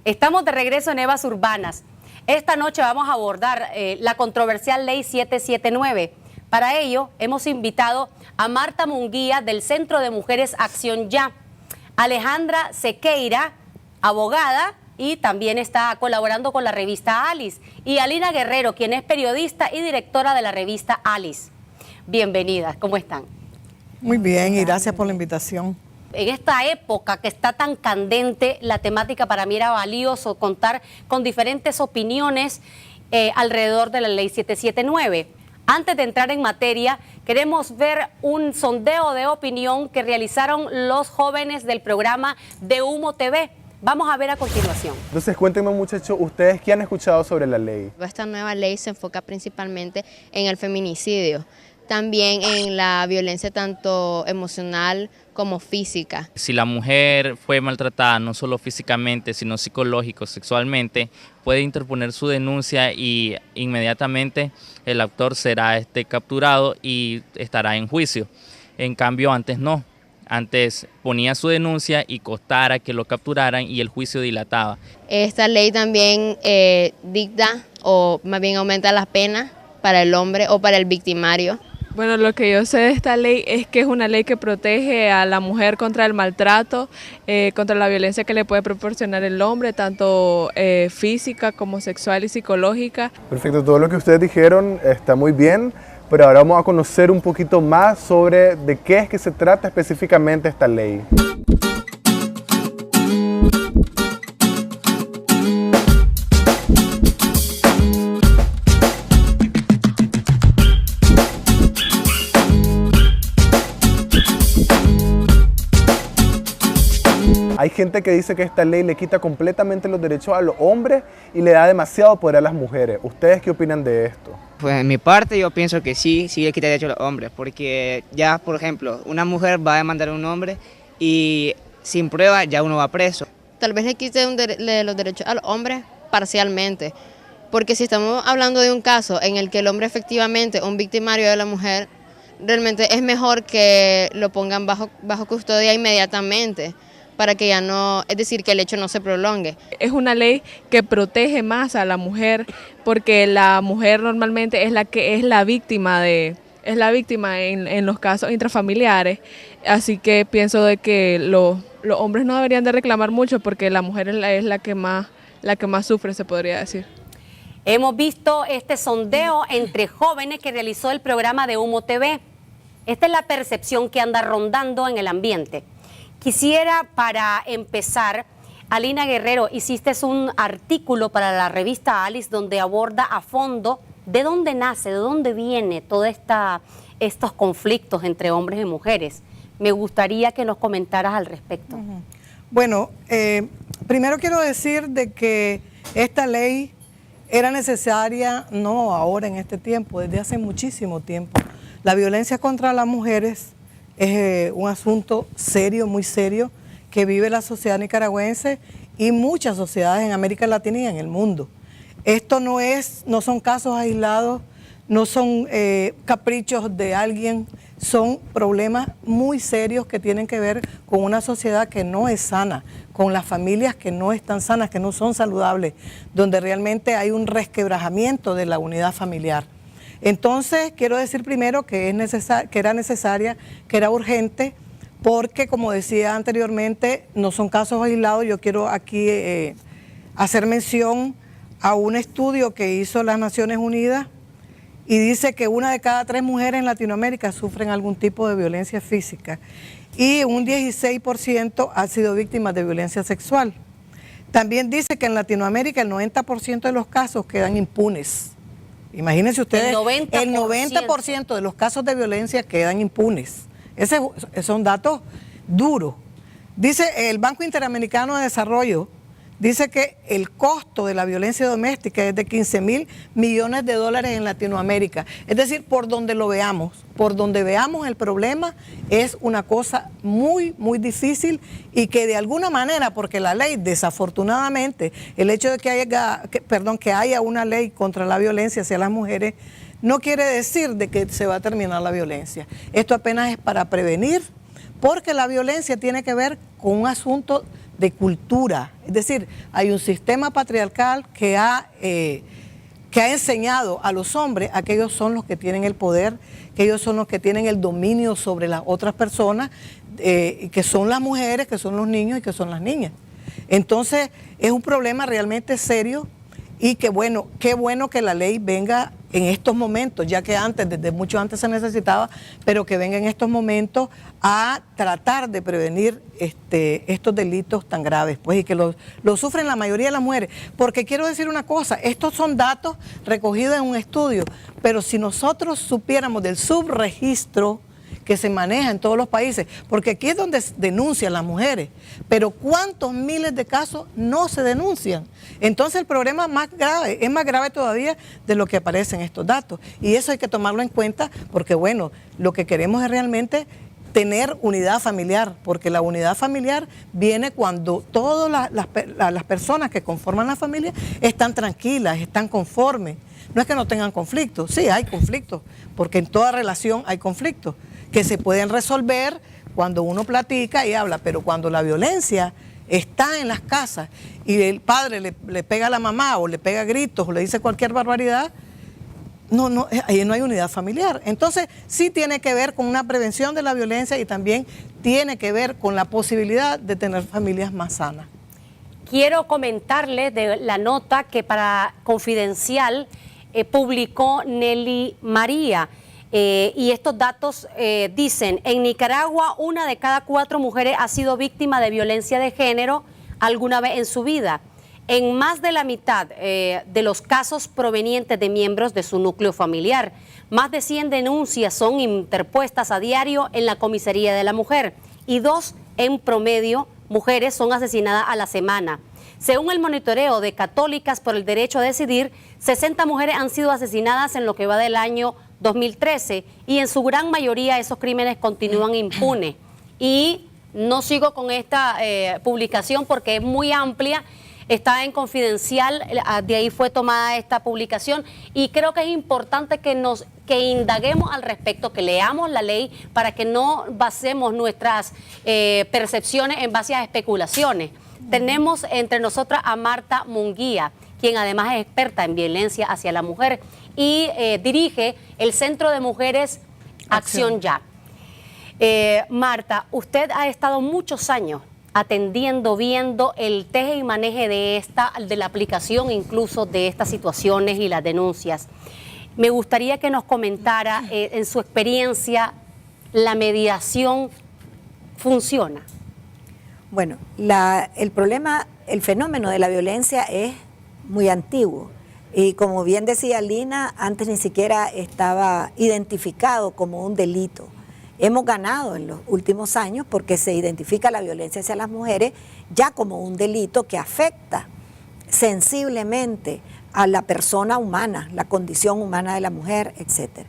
Estamos de regreso en Evas Urbanas. Esta noche vamos a abordar la controversial Ley 779. Para ello, hemos invitado a Marta Munguía del Centro de Mujeres Acción Ya, Alejandra Sequeira, abogada, y también está colaborando con la revista Alice, y Alina Guerrero, quien es periodista y directora de la revista Alice. Bienvenidas, ¿cómo están? Muy bien, y gracias por la invitación. En esta época que está tan candente, la temática para mí era valioso contar con diferentes opiniones alrededor de la Ley 779. Antes de entrar en materia, queremos ver un sondeo de opinión que realizaron los jóvenes del programa de Humo TV. Vamos a ver a continuación. Entonces, cuéntenme, muchachos, ¿ustedes qué han escuchado sobre la ley? Esta nueva ley se enfoca principalmente en el feminicidio, también en la violencia tanto emocional como física. Si la mujer fue maltratada no solo físicamente, sino psicológico, sexualmente, puede interponer su denuncia y inmediatamente el autor será capturado y estará en juicio. En cambio, antes no. Antes ponía su denuncia y costara que lo capturaran y el juicio dilataba. Esta ley también dicta o más bien aumenta las penas para el hombre o para el victimario. Bueno, lo que yo sé de esta ley es que es una ley que protege a la mujer contra el maltrato, contra la violencia que le puede proporcionar el hombre, tanto física como sexual y psicológica. Perfecto, todo lo que ustedes dijeron está muy bien, pero ahora vamos a conocer un poquito más sobre de qué es que se trata específicamente esta ley. Hay gente que dice que esta ley le quita completamente los derechos a los hombres y le da demasiado poder a las mujeres. ¿Ustedes qué opinan de esto? Pues en mi parte yo pienso que sí le quita derechos a los hombres, porque ya, por ejemplo, una mujer va a demandar a un hombre y sin prueba ya uno va preso. Tal vez le quite los derechos a los hombres parcialmente, porque si estamos hablando de un caso en el que el hombre efectivamente es un victimario de la mujer, realmente es mejor que lo pongan bajo custodia inmediatamente, para que ya no, es decir, que el hecho no se prolongue. Es una ley que protege más a la mujer, porque la mujer normalmente es la que es la víctima en los casos intrafamiliares, así que pienso de que los hombres no deberían de reclamar mucho, porque la mujer es la que más sufre, se podría decir. Hemos visto este sondeo entre jóvenes que realizó el programa de Humo TV. Esta es la percepción que anda rondando en el ambiente. Quisiera, para empezar, Alina Guerrero, hiciste un artículo para la revista Alice donde aborda a fondo de dónde nace, de dónde viene todos estos conflictos entre hombres y mujeres. Me gustaría que nos comentaras al respecto. Bueno, primero quiero decir de que esta ley era necesaria, no ahora en este tiempo, desde hace muchísimo tiempo. La violencia contra las mujeres es un asunto serio, muy serio, que vive la sociedad nicaragüense y muchas sociedades en América Latina y en el mundo. Esto no son casos aislados, no son caprichos de alguien, son problemas muy serios que tienen que ver con una sociedad que no es sana, con las familias que no están sanas, que no son saludables, donde realmente hay un resquebrajamiento de la unidad familiar. Entonces, quiero decir primero que era necesaria, que era urgente, porque como decía anteriormente, no son casos aislados. Yo quiero aquí hacer mención a un estudio que hizo las Naciones Unidas y dice que 1 de cada 3 mujeres en Latinoamérica sufren algún tipo de violencia física y un 16% han sido víctimas de violencia sexual. También dice que en Latinoamérica el 90% de los casos quedan impunes. Imagínense ustedes, el 90% de los casos de violencia quedan impunes. Esos son datos duros. Dice el Banco Interamericano de Desarrollo, dice que el costo de la violencia doméstica es de $15.000 millones en Latinoamérica. Es decir, por donde veamos el problema, es una cosa muy, muy difícil y que de alguna manera, porque la ley, desafortunadamente, el hecho de que haya una ley contra la violencia hacia las mujeres, no quiere decir de que se va a terminar la violencia. Esto apenas es para prevenir, porque la violencia tiene que ver con un asunto de cultura. Es decir, hay un sistema patriarcal que ha enseñado a los hombres a que ellos son los que tienen el poder, que ellos son los que tienen el dominio sobre las otras personas, que son las mujeres, que son los niños y que son las niñas. Entonces, es un problema realmente serio y qué bueno que la ley venga en estos momentos, ya que desde mucho antes se necesitaba, pero que venga en estos momentos a tratar de prevenir estos delitos tan graves, pues, y que lo sufren la mayoría de las mujeres. Porque quiero decir una cosa, estos son datos recogidos en un estudio, pero si nosotros supiéramos del subregistro que se maneja en todos los países, porque aquí es donde denuncian las mujeres, pero ¿cuántos miles de casos no se denuncian? Entonces el problema es más grave todavía de lo que aparece en estos datos, y eso hay que tomarlo en cuenta, porque bueno, lo que queremos es realmente tener unidad familiar, porque la unidad familiar viene cuando todas las personas que conforman la familia están tranquilas, están conformes. No es que no tengan conflictos, sí hay conflictos, porque en toda relación hay conflictos, que se pueden resolver cuando uno platica y habla, pero cuando la violencia está en las casas y el padre le pega a la mamá o le pega gritos o le dice cualquier barbaridad, ahí no hay unidad familiar. Entonces sí tiene que ver con una prevención de la violencia y también tiene que ver con la posibilidad de tener familias más sanas. Quiero comentarles de la nota que para Confidencial publicó Nelly María. Y estos datos dicen, en Nicaragua 1 de cada 4 mujeres ha sido víctima de violencia de género alguna vez en su vida. En más de la mitad de los casos provenientes de miembros de su núcleo familiar. Más de 100 denuncias son interpuestas a diario en la comisaría de la mujer y 2 en promedio mujeres son asesinadas a la semana. Según el monitoreo de Católicas por el Derecho a Decidir, 60 mujeres han sido asesinadas en lo que va del año 2013 y en su gran mayoría esos crímenes continúan impunes. Y no sigo con esta publicación porque es muy amplia, está en Confidencial, de ahí fue tomada esta publicación y creo que es importante que indaguemos al respecto, que leamos la ley para que no basemos nuestras percepciones en base a especulaciones. Tenemos entre nosotras a Marta Munguía, quien además es experta en violencia hacia la mujer y dirige el Centro de Mujeres Acción Ya. Marta, usted ha estado muchos años atendiendo, viendo el teje y maneje de la aplicación incluso de estas situaciones y las denuncias. Me gustaría que nos comentara, en su experiencia, ¿la mediación funciona? Bueno, el fenómeno de la violencia es muy antiguo y como bien decía Lina, antes ni siquiera estaba identificado como un delito. Hemos ganado en los últimos años porque se identifica la violencia hacia las mujeres ya como un delito que afecta sensiblemente a la persona humana, la condición humana de la mujer, etc.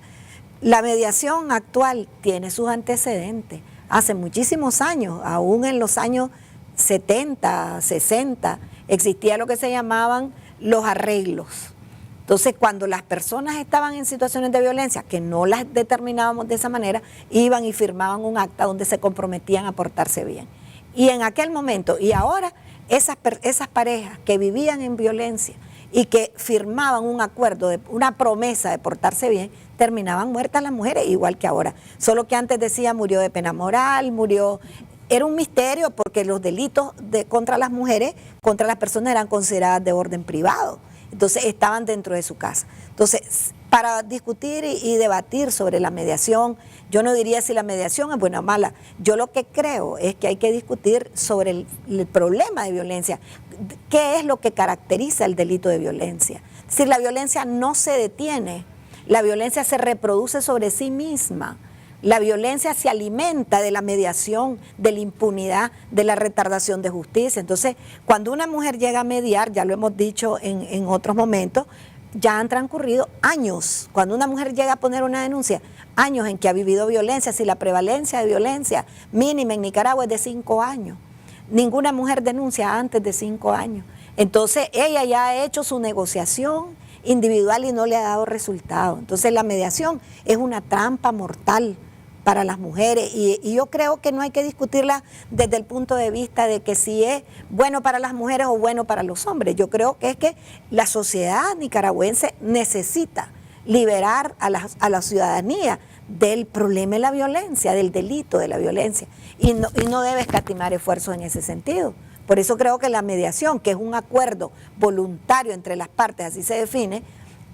La mediación actual tiene sus antecedentes. Hace muchísimos años, aún en los años 70, 60, existía lo que se llamaban los arreglos. Entonces, cuando las personas estaban en situaciones de violencia, que no las determinábamos de esa manera, iban y firmaban un acta donde se comprometían a portarse bien. Y en aquel momento, y ahora, esas parejas que vivían en violencia y que firmaban un acuerdo, una promesa de portarse bien, terminaban muertas las mujeres, igual que ahora. Solo que antes decía murió de pena moral, era un misterio porque los delitos contra las mujeres, contra las personas eran consideradas de orden privado. Entonces estaban dentro de su casa. Entonces, para discutir y debatir sobre la mediación, yo no diría si la mediación es buena o mala. Yo lo que creo es que hay que discutir sobre el problema de violencia. ¿Qué es lo que caracteriza el delito de violencia? Es decir, la violencia no se detiene, la violencia se reproduce sobre sí misma. La violencia se alimenta de la mediación, de la impunidad, de la retardación de justicia. Entonces, cuando una mujer llega a mediar, ya lo hemos dicho en otros momentos, ya han transcurrido años. Cuando una mujer llega a poner una denuncia, años en que ha vivido violencia, si la prevalencia de violencia mínima en Nicaragua es de 5 años. Ninguna mujer denuncia antes de 5 años. Entonces, ella ya ha hecho su negociación individual y no le ha dado resultado. Entonces, la mediación es una trampa mortal para las mujeres y yo creo que no hay que discutirla desde el punto de vista de que si es bueno para las mujeres o bueno para los hombres. Yo creo que es que la sociedad nicaragüense necesita liberar a la ciudadanía del problema de la violencia, del delito de la violencia, y no debe escatimar esfuerzos en ese sentido. Por eso creo que la mediación, que es un acuerdo voluntario entre las partes, así se define,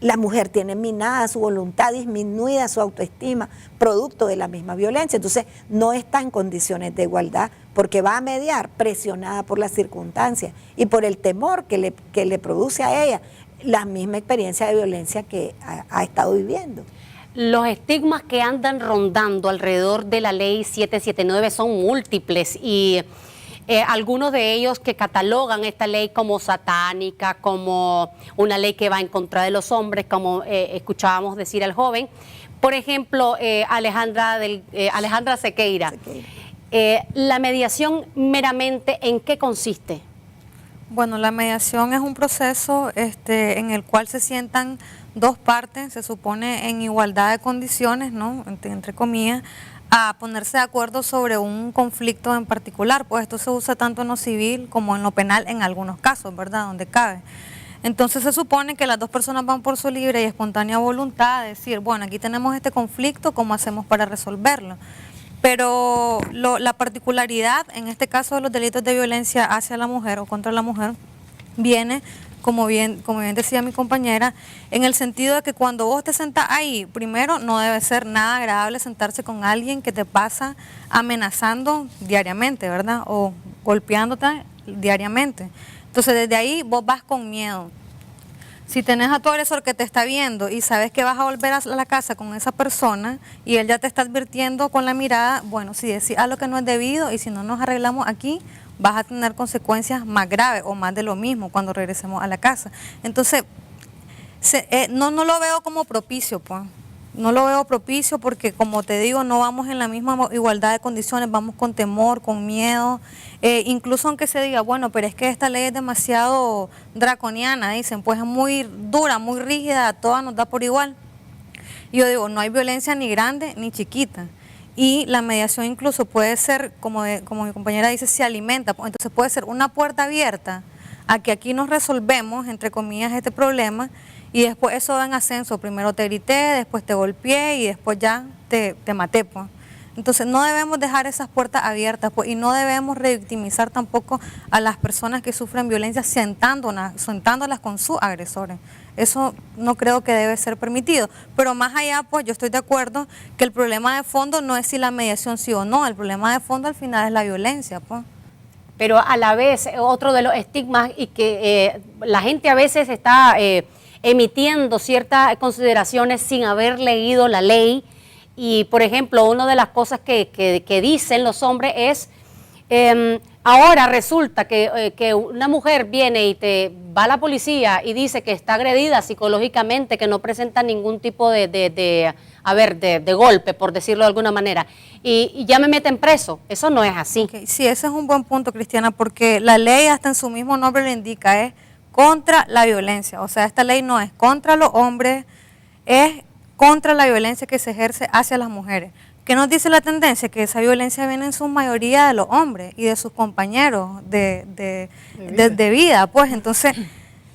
la mujer tiene minada su voluntad, disminuida su autoestima, producto de la misma violencia. Entonces no está en condiciones de igualdad porque va a mediar presionada por las circunstancias y por el temor que le produce a ella la misma experiencia de violencia que ha estado viviendo. Los estigmas que andan rondando alrededor de la ley 779 son múltiples y algunos de ellos que catalogan esta ley como satánica, como una ley que va en contra de los hombres, como escuchábamos decir al joven. Por ejemplo, Alejandra Sequeira. La mediación meramente, ¿en qué consiste? Bueno, la mediación es un proceso en el cual se sientan dos partes, se supone en igualdad de condiciones, ¿no? Entre comillas, a ponerse de acuerdo sobre un conflicto en particular, pues esto se usa tanto en lo civil como en lo penal en algunos casos, ¿verdad? Donde cabe. Entonces se supone que las dos personas van por su libre y espontánea voluntad a decir, bueno, aquí tenemos este conflicto, ¿cómo hacemos para resolverlo? Pero la particularidad, en este caso de los delitos de violencia hacia la mujer o contra la mujer, viene, como bien decía mi compañera, en el sentido de que cuando vos te sentás ahí, primero no debe ser nada agradable sentarse con alguien que te pasa amenazando diariamente, ¿verdad? O golpeándote diariamente. Entonces desde ahí vos vas con miedo. Si tenés a tu agresor que te está viendo y sabes que vas a volver a la casa con esa persona y él ya te está advirtiendo con la mirada, bueno, si decís algo que no es debido y si no nos arreglamos aquí, vas a tener consecuencias más graves o más de lo mismo cuando regresemos a la casa. Entonces, no lo veo como propicio, pues. No lo veo propicio porque, como te digo, no vamos en la misma igualdad de condiciones, vamos con temor, con miedo, incluso aunque se diga, bueno, pero es que esta ley es demasiado draconiana, dicen, pues es muy dura, muy rígida, a todas nos da por igual. Y yo digo, no hay violencia ni grande ni chiquita. Y la mediación incluso puede ser, como mi compañera dice, se alimenta, entonces puede ser una puerta abierta a que aquí nos resolvemos, entre comillas, este problema, y después eso va en ascenso, primero te grité, después te golpeé y después ya te maté, pues. Entonces no debemos dejar esas puertas abiertas, pues, y no debemos revictimizar tampoco a las personas que sufren violencia sentándolas con sus agresores. Eso no creo que debe ser permitido. Pero más allá, pues yo estoy de acuerdo que el problema de fondo no es si la mediación sí o no, el problema de fondo al final es la violencia, pues. Pero a la vez, otro de los estigmas y que la gente a veces está emitiendo ciertas consideraciones sin haber leído la ley. Y, por ejemplo, una de las cosas que dicen los hombres es, ahora resulta que una mujer viene y te va a la policía y dice que está agredida psicológicamente, que no presenta ningún tipo de golpe, por decirlo de alguna manera, y ya me meten preso. Eso no es así. Okay. Sí, ese es un buen punto, Cristiana, porque la ley hasta en su mismo nombre le indica, es contra la violencia. O sea, esta ley no es contra los hombres, es contra la violencia que se ejerce hacia las mujeres. ¿Qué nos dice la tendencia? Que esa violencia viene en su mayoría de los hombres y de sus compañeros de vida. Pues entonces,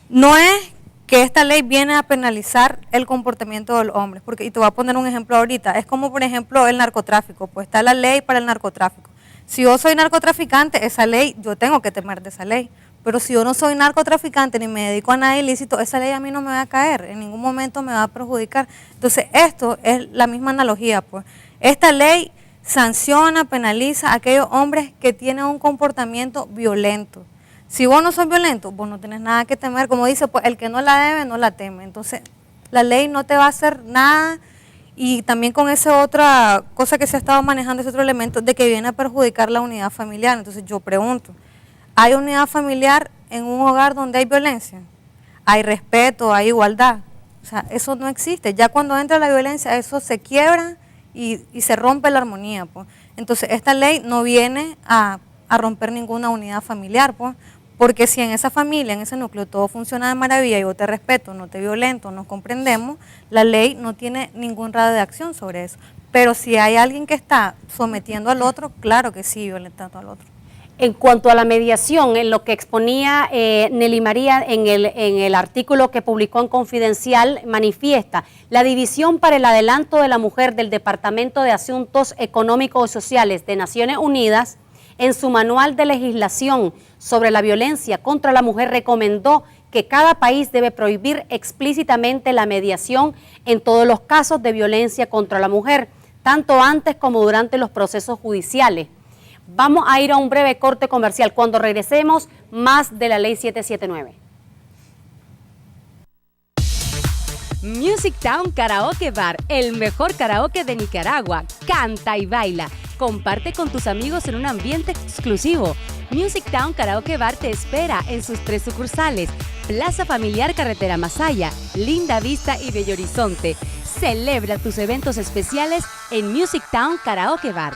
no es que esta ley viene a penalizar el comportamiento de los hombres, porque, y te voy a poner un ejemplo ahorita, es como por ejemplo el narcotráfico, pues está la ley para el narcotráfico. Si yo soy narcotraficante, esa ley, yo tengo que temer de esa ley. Pero si yo no soy narcotraficante ni me dedico a nada ilícito, esa ley a mí no me va a caer, en ningún momento me va a perjudicar. Entonces, esto es la misma analogía, pues. Esta ley sanciona, penaliza a aquellos hombres que tienen un comportamiento violento. Si vos no sos violento, vos no tenés nada que temer. Como dice, pues el que no la debe, no la teme. Entonces, la ley no te va a hacer nada. Y también con esa otra cosa que se ha estado manejando, ese otro elemento de que viene a perjudicar la unidad familiar. Entonces, yo pregunto, ¿hay unidad familiar en un hogar donde hay violencia? ¿Hay respeto, hay igualdad? O sea, eso no existe. Ya cuando entra la violencia, eso se quiebra y se rompe la armonía, pues. Entonces, esta ley no viene a romper ninguna unidad familiar, pues, Porque si en esa familia, en ese núcleo, todo funciona de maravilla, yo te respeto, no te violento, nos comprendemos, la ley no tiene ningún grado de acción sobre eso. Pero si hay alguien que está sometiendo al otro, claro que sí, violentando al otro. En cuanto a la mediación, en lo que exponía Nelly María en el artículo que publicó en Confidencial, manifiesta la División para el Adelanto de la Mujer del Departamento de Asuntos Económicos y Sociales de Naciones Unidas, en su manual de legislación sobre la violencia contra la mujer, recomendó que cada país debe prohibir explícitamente la mediación en todos los casos de violencia contra la mujer, tanto antes como durante los procesos judiciales. Vamos a ir a un breve corte comercial. Cuando regresemos, más de la Ley 779. Music Town Karaoke Bar, el mejor karaoke de Nicaragua. Canta y baila. Comparte con tus amigos en un ambiente exclusivo. Music Town Karaoke Bar te espera en sus 3 sucursales: Plaza Familiar Carretera Masaya, Linda Vista y Bello Horizonte. Celebra tus eventos especiales en Music Town Karaoke Bar.